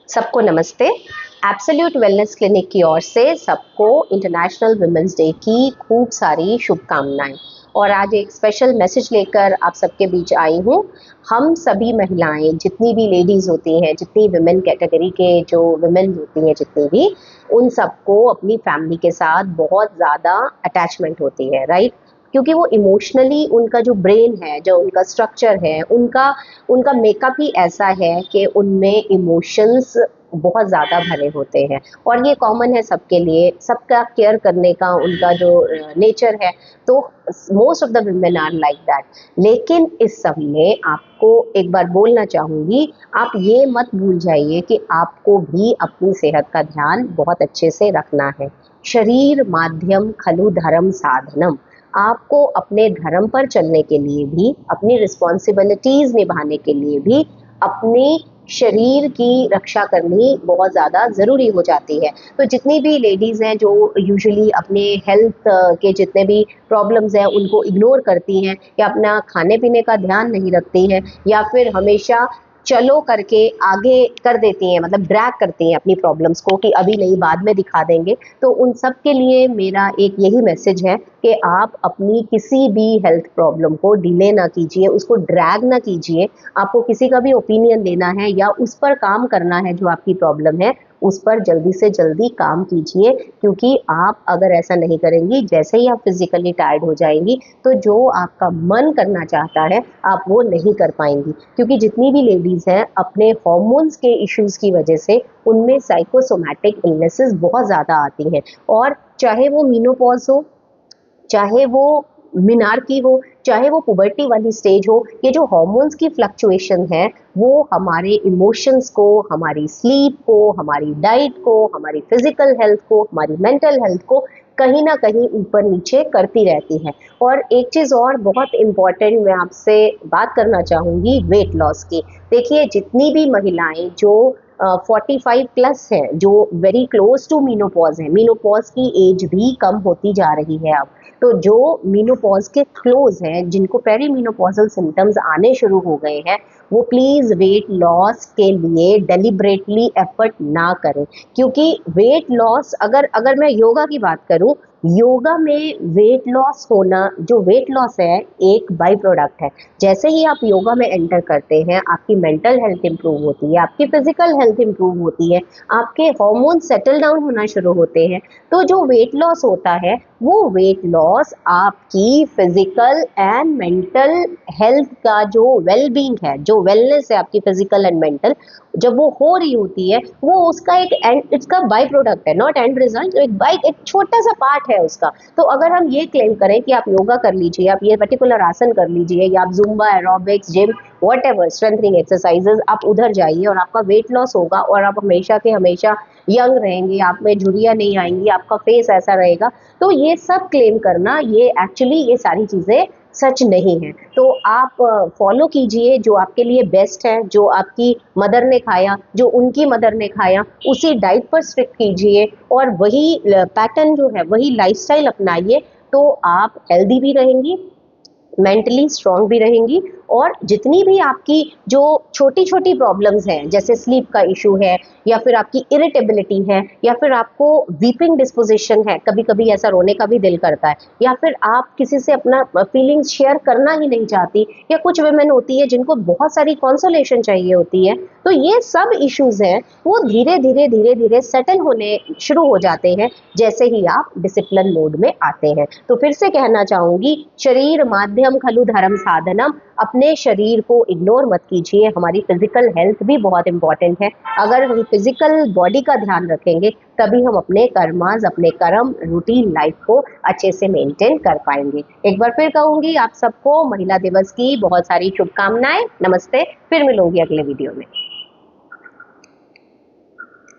सबको नमस्ते। Absolute wellness clinic की ओर से सबको इंटरनेशनल वुमेंस डे की खूब सारी शुभकामनाएं। और आज एक स्पेशल मैसेज लेकर आप सबके बीच आई हूँ। हम सभी महिलाएं, जितनी भी लेडीज़ होती हैं, जितनी वुमेन कैटेगरी के जो वुमेन होती हैं, जितनी भी, उन सबको अपनी फैमिली के साथ बहुत ज़्यादा अटैचमेंट होती है, राइट। क्योंकि वो इमोशनली, उनका जो ब्रेन है, जो उनका स्ट्रक्चर है, उनका उनका मेकअप ही ऐसा है कि उनमें इमोशंस बहुत ज़्यादा भरे होते हैं। और ये कॉमन है सबके लिए, सबका केयर करने का उनका जो नेचर है। तो most of the women are like that. लेकिन इस सब में आपको एक बार बोलना चाहूँगी, आप ये मत भूल जाइए कि आपको भी अपनी सेहत का ध्यान बहुत अच्छे से रखना है। शरीर माध्यम खलु धर्म साधनम। आपको अपने धर्म पर चलने के लिए भी, अपनी रिस्पॉन्सिबिलिटीज निभाने के लिए भी, अपने शरीर की रक्षा करनी बहुत ज़्यादा ज़रूरी हो जाती है। तो जितनी भी लेडीज़ हैं जो यूजुअली अपने हेल्थ के जितने भी प्रॉब्लम्स हैं उनको इग्नोर करती हैं, या अपना खाने पीने का ध्यान नहीं रखती हैं, या फिर हमेशा चलो करके आगे कर देती हैं, मतलब ड्रैग करती हैं अपनी प्रॉब्लम्स को कि अभी नहीं, बाद में दिखा देंगे। तो उन सब के लिए मेरा एक यही मैसेज है कि आप अपनी किसी भी हेल्थ प्रॉब्लम को डिले ना कीजिए, उसको ड्रैग ना कीजिए। आपको किसी का भी ओपिनियन लेना है या उस पर काम करना है, जो आपकी प्रॉब्लम है उस पर जल्दी से जल्दी काम कीजिए। क्योंकि आप अगर ऐसा नहीं करेंगी, जैसे ही आप फिजिकली टायर्ड हो जाएंगी, तो जो आपका मन करना चाहता है आप वो नहीं कर पाएंगी। क्योंकि जितनी भी लेडीज़ हैं, अपने हॉर्मोन्स के इश्यूज़ की वजह से उनमें साइकोसोमैटिक इलनेसेस बहुत ज़्यादा आती हैं। और चाहे वो मीनोपॉज हो, चाहे वो मिनार्की हो, चाहे वो पुबर्टी वाली स्टेज हो, ये जो हॉर्मोन्स की फ्लक्चुएशन है वो हमारे इमोशंस को, हमारी स्लीप को, हमारी डाइट को, हमारी फिजिकल हेल्थ को, हमारी मेंटल हेल्थ को कहीं ना कहीं ऊपर नीचे करती रहती है। और एक चीज़ और बहुत इम्पॉर्टेंट मैं आपसे बात करना चाहूँगी, वेट लॉस की। देखिए, जितनी भी महिलाएं जो 45 प्लस हैं, जो वेरी क्लोज टू मीनोपॉज है, मीनोपॉज की एज भी कम होती जा रही है अब। तो जो मीनोपॉज के क्लोज हैं, जिनको पेरी मीनोपॉजल सिम्टम्स आने शुरू हो गए हैं, वो प्लीज वेट लॉस के लिए डेलिब्रेटली एफर्ट ना करें। क्योंकि वेट लॉस, अगर अगर मैं योगा की बात करूं, योगा में वेट लॉस होना, जो वेट लॉस है, एक बाई प्रोडक्ट है। जैसे ही आप योगा में एंटर करते हैं, आपकी मेंटल हेल्थ इंप्रूव होती है, आपकी फिजिकल हेल्थ इंप्रूव होती है, आपके हार्मोन सेटल डाउन होना शुरू होते हैं। तो जो वेट लॉस होता है, वो वेट लॉस आपकी फिजिकल एंड मेंटल हेल्थ का जो वेल बीइंग है, जो वेलनेस है आपकी फिजिकल एंड मेंटल, जब वो हो रही होती है, वो उसका एक एंड, इसका बाई प्रोडक्ट है, नॉट एंड रिजल्ट। एक छोटा सा पार्ट है उसका। तो अगर हम ये क्लेम करें कि आप योगा कर लीजिए, आप ये पर्टिकुलर आसन कर लीजिए, या आप Zumba, aerobics, gym, what ever strengthening exercises, आप उधर जाइए और आपका वेट लॉस होगा और आप हमेशा के हमेशा यंग रहेंगे, आप में झुर्रियाँ नहीं आएंगी, आपका फेस ऐसा रहेगा, तो ये सब क्लेम करना, ये एक्चुअली ये सारी चीज़ें सच नहीं है। तो आप फॉलो कीजिए जो आपके लिए बेस्ट है, जो आपकी मदर ने खाया, जो उनकी मदर ने खाया, उसी डाइट पर स्टिक कीजिए और वही पैटर्न जो है, वही लाइफस्टाइल अपनाइए। तो आप हेल्दी भी रहेंगी, मेंटली स्ट्रांग भी रहेंगी, और जितनी भी आपकी जो छोटी छोटी प्रॉब्लम्स हैं, जैसे स्लीप का इशू है, या फिर आपकी इरिटेबिलिटी है, या फिर आपको वीपिंग डिस्पोजिशन है, कभी कभी ऐसा रोने का भी दिल करता है, या फिर आप किसी से अपना फीलिंग्स शेयर करना ही नहीं चाहती, या कुछ वुमेन होती है जिनको बहुत सारी कंसोलेशन चाहिए होती है, तो ये सब इश्यूज हैं, वो धीरे धीरे धीरे धीरे सेटल होने शुरू हो जाते हैं जैसे ही आप डिसिप्लिन मोड में आते हैं। तो फिर से कहना चाहूंगी, शरीर माध्यम खलु धर्म साधनम। अपने शरीर को इग्नोर मत कीजिए, हमारी फिजिकल हेल्थ भी बहुत इंपॉर्टेंट है। अगर हम फिजिकल बॉडी का ध्यान रखेंगे, तभी हम अपने कर्मास, अपने कर्म, रूटीन लाइफ को अच्छे से मेंटेन कर पाएंगे। एक बार फिर कहूंगी, आप सबको महिला दिवस की बहुत सारी शुभकामनाएं। नमस्ते, फिर मिलूंगी अगले वीडियो में।